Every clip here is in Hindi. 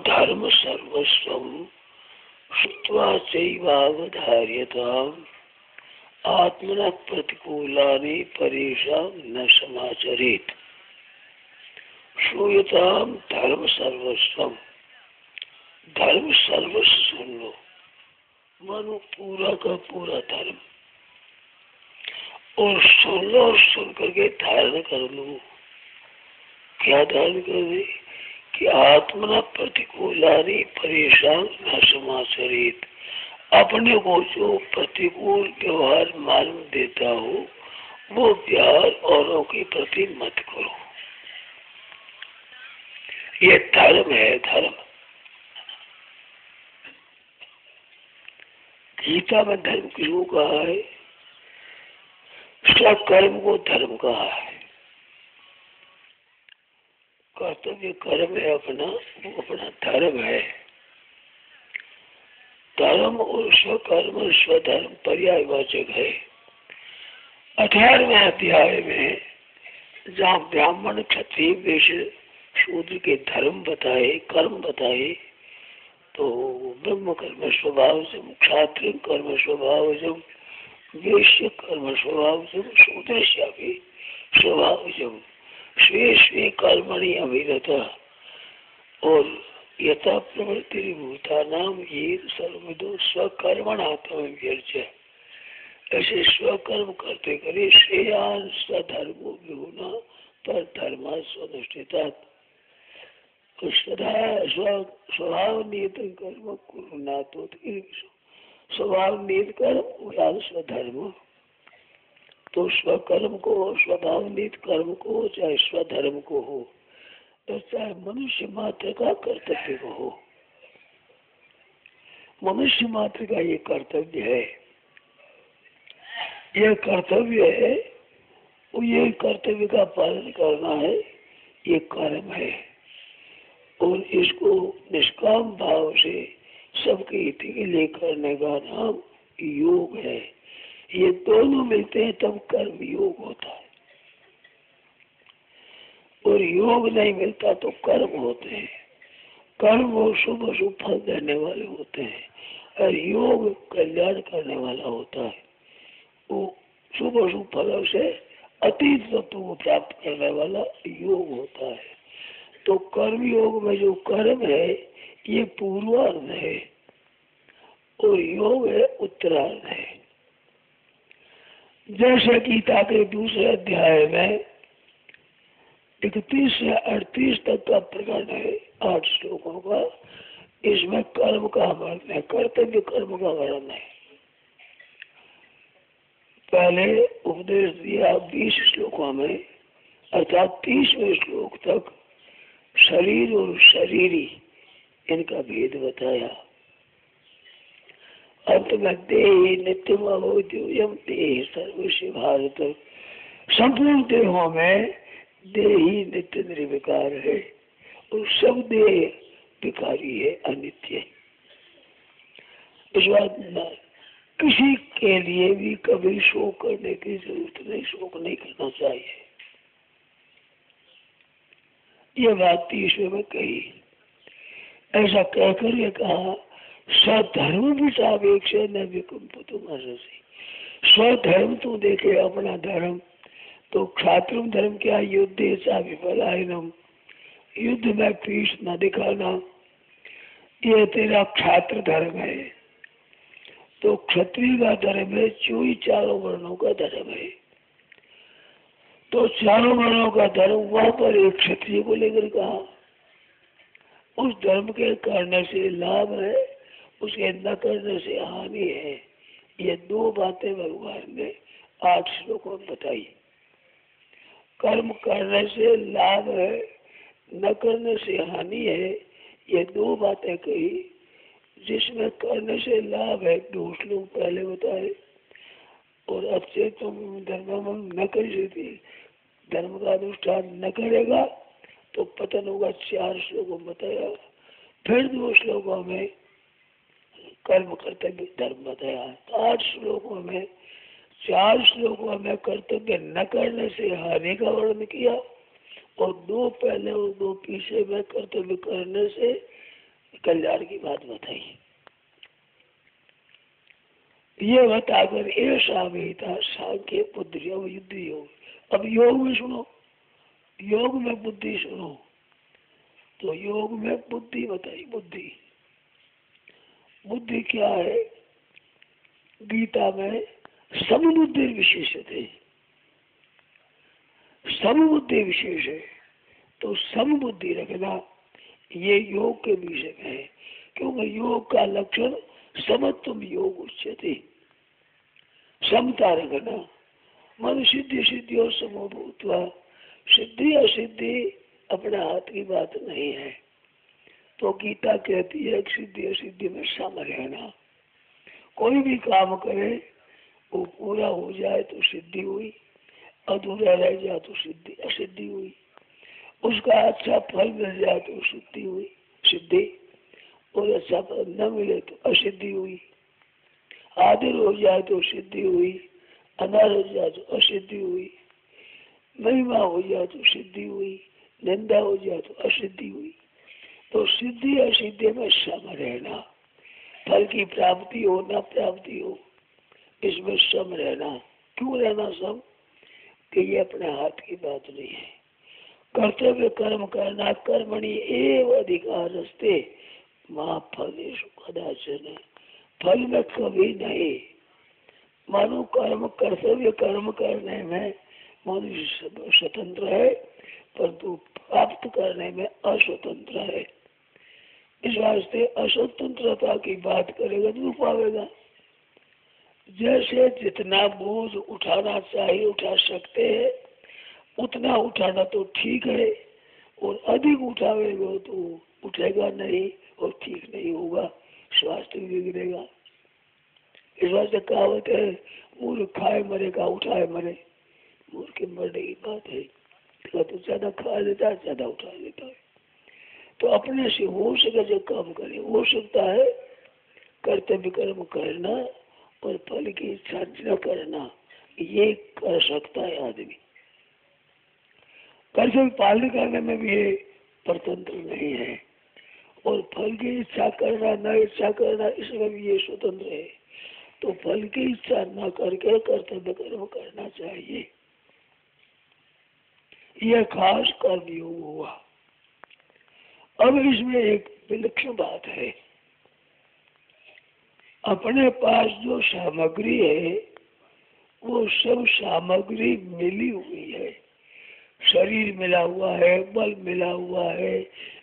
धर्म सर्वस्वं श्रुत्वा चैवावधार्यताम् आत्मनः प्रतिकूलानि परेषां न समाचरेत्। श्रूयताम धर्म सर्वस्वम, धर्म सर्वस्व सुन लो, मानो पूरा का पूरा धर्म, और सुन लो और सुन करके धारण कर लो। क्या धारण कर दे कि आत्मना प्रतिकूलानि परेशान न समाचरित, अपने को जो प्रतिकूल व्यवहार मालूम देता हो वो व्यवहार औरों के प्रति मत करो। ये धर्म है, धर्म। गीता में धर्म किसको कहा है? स्वकर्म को धर्म कहा है। कर्तव्य कर्म है अपना, वो अपना धर्म है। धर्म और स्वकर्म स्वधर्म पर्यायवाचक है। 18वें अध्याय में जहाँ ब्राह्मण क्षत्रिय वैश्य शूद्र के धर्म बताए, कर्म बताए, तो ब्रह्म कर्म स्वभाव से, क्षात्र कर्म स्वभाव से, वैश्य कर्म स्वभाव से, शूद्र स्वभाव से, स्वे स्वे कर्मणि अभिरता और यथा प्रवृत्ति भूतानाम ये सर्वविदो स्वकर्मणात्म व्यर्च। ऐसे स्वकर्म करते करे श्रेयान स्वधर्मो विहुना पर धर्मा स्वनुष्ठिता। स्वभाव नियत कर्म कुरुना तो स्वभाव नियत कर्म स्वधर्म। तो स्वकर्म को, स्वभाव नियत कर्म को, चाहे स्वधर्म को हो, चाहे मनुष्य मात्र का कर्तव्य को हो, मनुष्य मात्र का ये कर्तव्य है, यह कर्तव्य है, ये कर्तव्य का पालन करना है, ये कर्म है। और इसको निष्काम भाव से सबके हित के लिए करने का नाम योग है। ये दोनों मिलते हैं तब कर्म योग होता है, और योग नहीं मिलता तो कर्म होते हैं। कर्म वो शुभ अशुभ फल देने वाले होते हैं, और योग कल्याण करने वाला होता है। वो शुभ अशुभ फलों से अतीत तत्व को प्राप्त करने वाला योग होता है। तो कर्म योग में जो कर्म है ये पूर्वार्ध है और योग है उत्तरार्ध है। जैसे गीता के दूसरे अध्याय में 31 से 38 तक का प्रकरण है, 8 श्लोकों का। इसमें कर्म का वर्णन है, कर्तव्य कर्म का वर्णन है। पहले उपदेश दिया 20 श्लोकों में, अर्थात 30वें श्लोक तक शरीर और शरीरी इनका भेद बताया। अंत में देहि नित्यम अवोद्योयम देहि सर्वस्व भारत, संपूर्ण देहों में देहि नित्य निर्विकार है और सब देह विकारी है, अनित्य है। इस बात में किसी के लिए भी कभी शोक करने की जरूरत नहीं, शोक नहीं करना चाहिए। ये बात 30वें में कही। ऐसा कहकर ये कहा स्वधर्म भी सापेक्ष न विकम्प तुम असि। स्वधर्म तो देखे अपना धर्म, तो क्षात्र धर्म क्या? युद्ध सा विफलायनम, युद्ध में पीठ न दिखाना, ये तेरा क्षात्र धर्म है। तो क्षत्रिय का धर्म है, चोई चारों वर्णों का धर्म है। तो चारों वर्णों का धर्म वहां पर एक क्षत्रिय को लेकर कहा। उस धर्म के करने से लाभ है, उसके न करने से हानि है। ये दो बातें भगवान ने 8 श्लोकों में बताई। कर्म करने से लाभ है, न करने से हानि है, ये दो बातें कही। जिसमें करने से लाभ है 2 श्लोक पहले बताए, और अच्छे तुम धर्म न कर सकती, धर्म का अनुष्ठान न करेगा तो पतन होगा। 4 श्लोकों में बताया। फिर 2 श्लोकों में कर्म कर्तव्य धर्म बताया। 8 श्लोकों में 4 श्लोकों में कर्तव्य न करने से हानि का वर्णन किया और 2 पहले और 2 पीछे में कर्तव्य करने से कल्याण की बात बताई। ये बताकर ऐसा वेता सांख्य बुद्धि और युद्ध योग। अब योग में सुनो, योग में बुद्धि सुनो। तो योग में बुद्धि बताई। बुद्धि बुद्धि क्या है? गीता में समबुद्धि विशेष है। समबुद्धि विशेष है तो समबुद्धि रखना ये योग के विषय में है। क्योंकि योग का लक्षण समत्वम योग उच्यते। समता रखना। मन सिद्धि सिद्धि और समभूतवा। सिद्धि असिद्धि अपने हाथ की बात नहीं है। तो गीता कहती है सिद्धि असिद्धि में सम रहना। कोई भी काम करे वो पूरा हो जाए तो सिद्धि हुई, अधूरा रह जाए तो सिद्धि असिद्धि हुई। उसका अच्छा फल मिल जाए तो सिद्धि हुई, सिद्धि, और अच्छा फल न मिले तो असिद्धि हुई। आदर हो जाए तो सिद्धि हुई, अनार हो जाए तो असिद्धि हुई। महिमा हो जाए तो सिद्धि हुई, निंदा हो जाए तो असिद्धि हुई। तो सिद्धि असिद्धि में सम रहना। फल की प्राप्ति हो न प्राप्ति हो इसमें सम रहना। क्यों रहना सम? कि ये अपने हाथ की बात नहीं है। कर्तव्य कर्म करना। कर्मणि एव अधिकारस्ते मां फलेषु कदाचन। फल में कभी नहीं। मानो कर्म कर्तव्य कर्म करने में मनुष्य स्वतंत्र है परंतु प्राप्त करने में अस्वतंत्र है। इस वास्ते अस्वतंत्रता की बात करेगा तो पावेगा। जैसे जितना बोझ उठाना चाहिए उठा सकते हैं उतना उठाना तो ठीक है, और अधिक उठावेगा तो उठेगा नहीं और ठीक नहीं होगा, स्वास्थ्य बिगड़ेगा। इस वास्ते कहावत है मूर्ख खाए मरेगा उठाए मरे। मूर्ख के मरने की बात है। तो ज्यादा खा लेता है ज्यादा उठा लेता है। तो अपने से हो सके जो काम करे। हो सकता है कर्तव्य कर्म करना और फल की इच्छा न करना, ये कर सकता है आदमी। कर्तव्य पालन करने में भी ये परतंत्र नहीं है, और फल की इच्छा करना न इच्छा करना इसमें भी ये स्वतंत्र है। तो फल की इच्छा न करके कर्तव्य कर्म करना चाहिए। यह खास कर्म योग हुआ। अब इसमें एक विलक्षण बात है। अपने पास जो सामग्री है वो सब सामग्री मिली हुई है। शरीर मिला हुआ है, बल मिला हुआ है,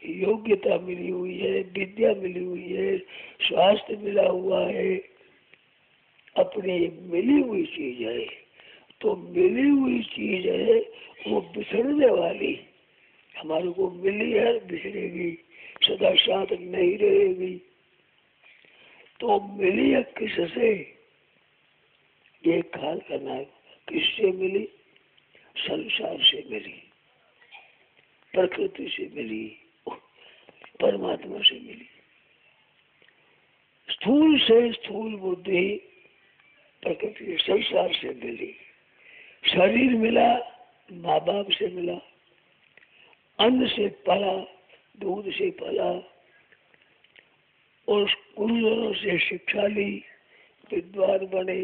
योग्यता मिली हुई है, विद्या मिली हुई है, स्वास्थ्य मिला हुआ है। अपनी मिली हुई चीज है। तो मिली हुई चीज है वो बिछड़ने वाली हमारे को मिली है, बिछड़ेगी, सदा साथ नहीं रहेगी। तो मिली है किससे? ये ख्याल करना है। किससे मिली? संसार से मिली, प्रकृति से मिली, परमात्मा से मिली। स्थूल से स्थूल बुद्धि प्रकृति संसार से मिली। शरीर मिला माँ बाप से मिला, अन्न से पला, दूध से पला, और गुरुजनों से शिक्षा ली, विद्वान बने,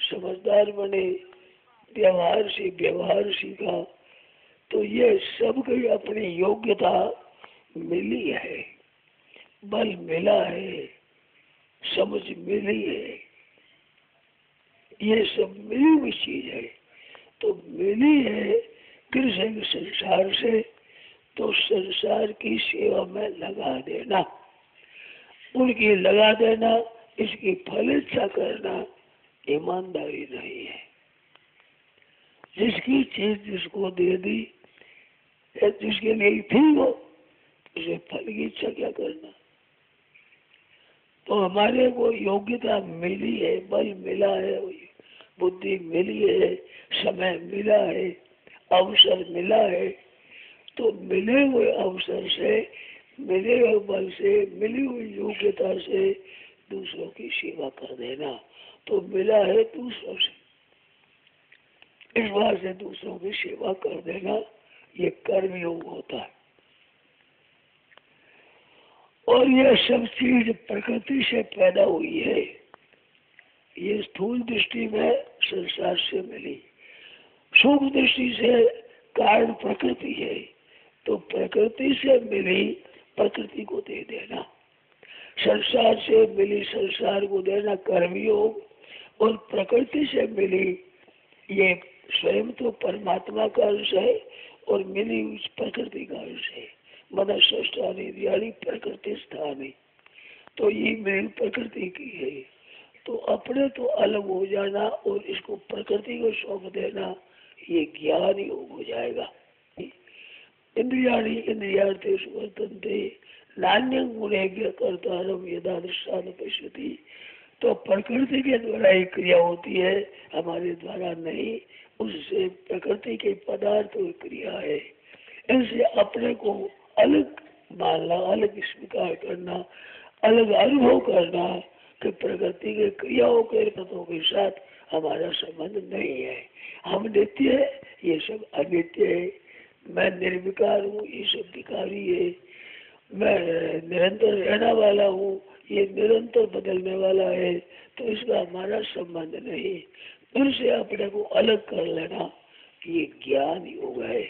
समझदार बने, व्यवहार से व्यवहार सीखा। तो ये सब की अपनी योग्यता मिली है, बल मिला है, समझ मिली है। ये सब मिली हुई चीज है। तो मिली है कृष्ण संसार से, तो संसार की सेवा में लगा देना, उनकी लगा देना, इसकी फल इच्छा करना ईमानदारी नहीं है। जिसकी चीज जिसको दे दी, जिसके लिए थी वो, उसे फल की इच्छा क्या करना। तो हमारे को योग्यता मिली है, बल मिला है, बुद्धि मिली है, समय मिला है, अवसर मिला है तो मिले हुए अवसर से, मिले हुए बल से, मिली हुई योग्यता से दूसरों की सेवा कर देना। तो मिला है दूसरों से, इस बात से दूसरों की सेवा कर देना, ये कर्म योग होता है। और यह सब चीज प्रकृति से पैदा हुई है। ये स्थूल दृष्टि में संसार से मिली, सूक्ष्म दृष्टि से कारण प्रकृति है, तो प्रकृति से मिली प्रकृति को दे देना, संसार से मिली संसार को देना कर्मयोग, और प्रकृति से मिली ये स्वयं तो परमात्मा का अंश है और मिली उस प्रकृति का अंश है, मनस्वस्थानी प्रकृति स्थानी, तो ये मेरी प्रकृति की है। तो अपने तो अलग हो जाना और इसको प्रकृति को सौंप देना, ये ज्ञान योग हो जाएगा। इंद्रियाणि इंद्रियार्थेषु वर्तन्ते नान्यं गुणेभ्यः कर्तारं यदा दृष्टान पश्यति। तो प्रकृति के द्वारा ही क्रिया होती है, हमारे द्वारा नहीं, उससे प्रकृति के पदार्थ और क्रिया है। ऐसे अपने को अलग मानना, अलग स्वीकार करना, अलग अनुभव करना कि प्रकृति के क्रियाओं के तत्वों के साथ हमारा संबंध नहीं है, हम नित्य है, ये सब अनित्य है। मैं निर्विकार हूँ, ये सब विकारी है। मैं निरंतर रहने वाला हूँ, ये निरंतर बदलने वाला है, तो इसका हमारा संबंध नहीं। उनसे अपने को अलग कर लेना, ये ज्ञान योग है।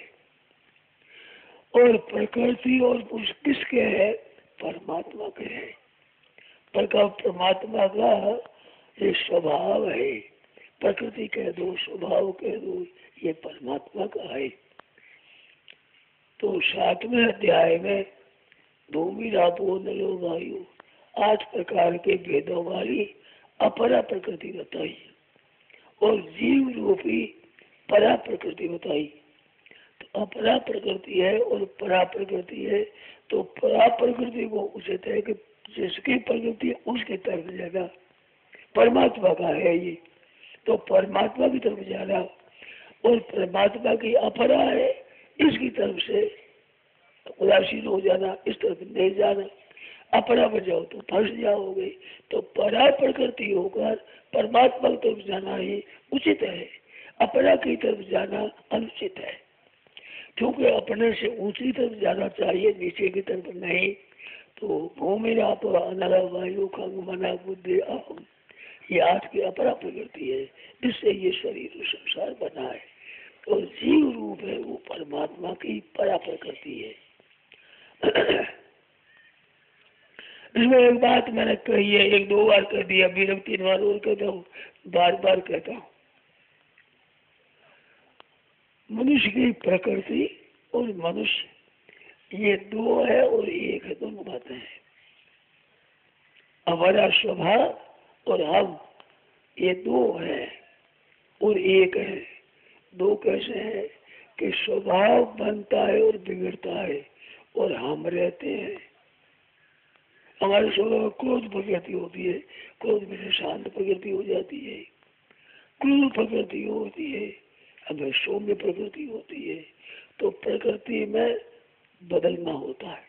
और प्रकृति और पुरुष किसके है? परमात्मा के है। परमात्मा का ये स्वभाव है, प्रकृति कह दो, स्वभाव कह दो, ये परमात्मा का है। तो 7वें अध्याय में भूमि रापो नलो वायु 8 प्रकार के भेदों वाली अपरा प्रकृति बताई और जीव रूपी परा प्रकृति बताई। तो अपरा प्रकृति है और परा प्रकृति है, तो परा प्रकृति को उचित है कि जिसकी प्रकृति उसकी तरफ जाना, परमात्मा का है ये, तो परमात्मा की तरफ जाना, और परमात्मा की अपरा है, इसकी तरफ से उदासीन हो जाना, इस तरफ नहीं जाना। अपरा में जाओ तो फंस जाओगे। तो परा प्रकृति होकर परमात्मा की तरफ जाना ही उचित है, अपरा की तरफ जाना अनुचित है, क्योंकि अपने से ऊंची तरफ जाना चाहिए, नीचे की तरफ नहीं। तो भूमि राप अनल वायु खंग मना बुद्धि अहम, ये 8 की अपरा प्रकृति है, इससे ये शरीर संसार बना है। और जीव रूप है वो परमात्मा की परा प्रकृति है। इसमें एक बात मैंने कही है, 1-2 बार कह दिया, अभी 3 बार और कहता हूँ, बार बार कहता हूँ। मनुष्य की प्रकृति और मनुष्य ये 2 है और 1 है, दोनों बातें हैं। हमारा स्वभाव और हम ये 2 है और 1 है। 2 कैसे है कि स्वभाव बनता है और बिगड़ता है और हम रहते हैं। हमारे स्वभाव क्रोध प्रकृति होती है, क्रोध में शांत प्रकृति हो जाती है, क्रूर प्रकृति होती है, हमें सौम्य प्रकृति होती है। तो प्रकृति में बदलना होता है,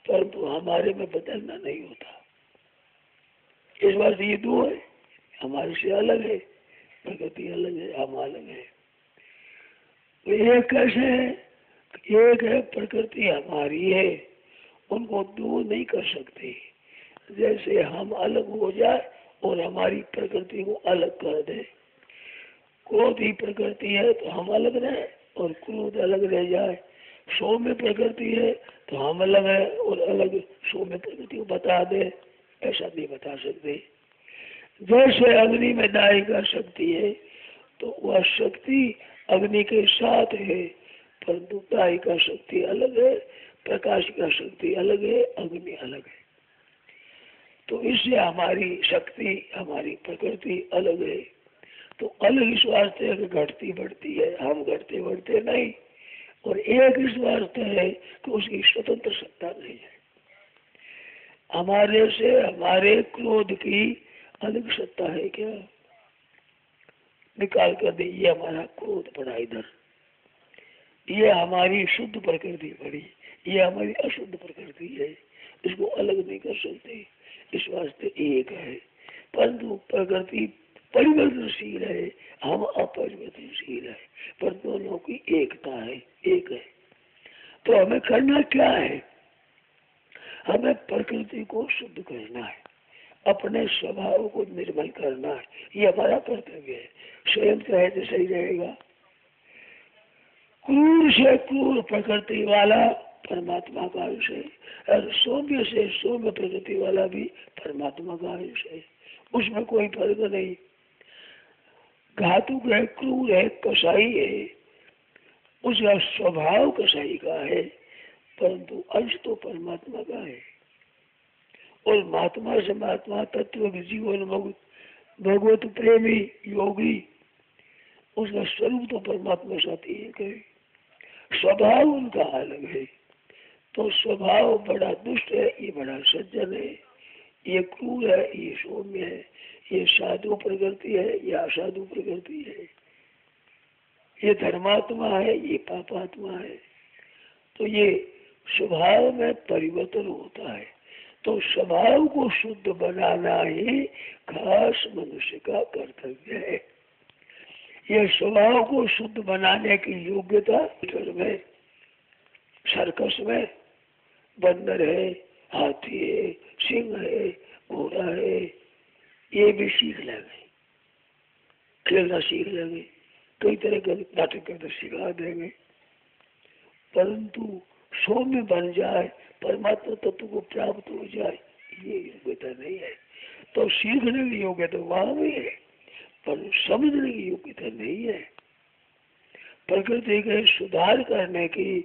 परंतु हमारे में बदलना नहीं होता। इस बार ये 2 है, हमारे से अलग है, प्रकृति अलग है, हम अलग है। तो एक कैसे है? एक है प्रकृति हमारी है, उनको 2 नहीं कर सकते। जैसे हम अलग हो जाए और हमारी प्रकृति को अलग कर दे, क्रोध ही प्रकृति है तो हम अलग रहे और क्रोध अलग रह जाए, सौम्य प्रकृति है तो हम अलग है और अलग सौम्य प्रकृति को बता दे, ऐसा नहीं बता सकते। जैसे अग्नि में दाई का शक्ति है तो वह शक्ति अग्नि के साथ है, परंतु दाई का शक्ति अलग है, प्रकाश का शक्ति अलग है, अग्नि अलग है। तो इससे हमारी शक्ति, हमारी प्रकृति अलग है। तो अलग इस वास्ते है कि घटती बढ़ती है, हम घटते बढ़ते नहीं, और एक इस वास्ते है कि उसकी स्वतंत्र सत्ता नहीं है। हमारे से हमारे क्रोध की अलग सत्ता है क्या? निकाल कर दे, ये हमारा क्रोध पड़ा इधर, ये हमारी शुद्ध प्रकृति पड़ी, ये हमारी अशुद्ध प्रकृति है, इसको अलग नहीं कर सकते। इस वास्ते एक है, परंतु प्रकृति परिवर्तनशील है, हम अपरिवर्तनशील है, पर दोनों की एकता है, एक है। तो हमें करना क्या है? हमें प्रकृति को शुद्ध करना है, अपने स्वभाव को निर्मल करना है, ये हमारा कर्तव्य है। स्वयं कहे तो सही रहेगा, क्रूर से क्रूर प्रकृति वाला परमात्मा का अंश है, और सौम्य से सौम्य प्रकृति वाला भी परमात्मा का अंश है, उसमें कोई फर्क नहीं। घातुक है, क्रूर है, कसाई है, उसका स्वभाव कसाई का है, परंतु अंश तो परमात्मा का है। और महात्मा से महात्मा तत्व जीवन भगवत प्रेमी योगी, उसका स्वरूप तो परमात्मा साथ एक है, स्वभाव उनका अलग है। तो स्वभाव बड़ा दुष्ट है, ये बड़ा सज्जन है, ये क्रूर है, ये सौम्य है, ये साधु प्रकृति है, ये असाधु प्रकृति है, ये धर्मात्मा है, ये पापात्मा है। तो ये स्वभाव में परिवर्तन होता है। तो स्वभाव को शुद्ध बनाना ही खास मनुष्य का कर्तव्य है। यह स्वभाव को शुद्ध बनाने की योग्यता घर में, सर्कस में बंदर है, हाथी है, सिंह है, घोड़ा है, ये भी सीख लेंगे, खेलना सीख लेंगे, कई तरह के नाटक करके सिखा देंगे, परंतु सौम्य बन जाए, परमात्मा तत्व को प्राप्त हो जाए, ये योग्यता नहीं है। तो सीखने की योग्यता वहां भी है, पर समझने की योग्यता नहीं है। प्रकृति के सुधार करने की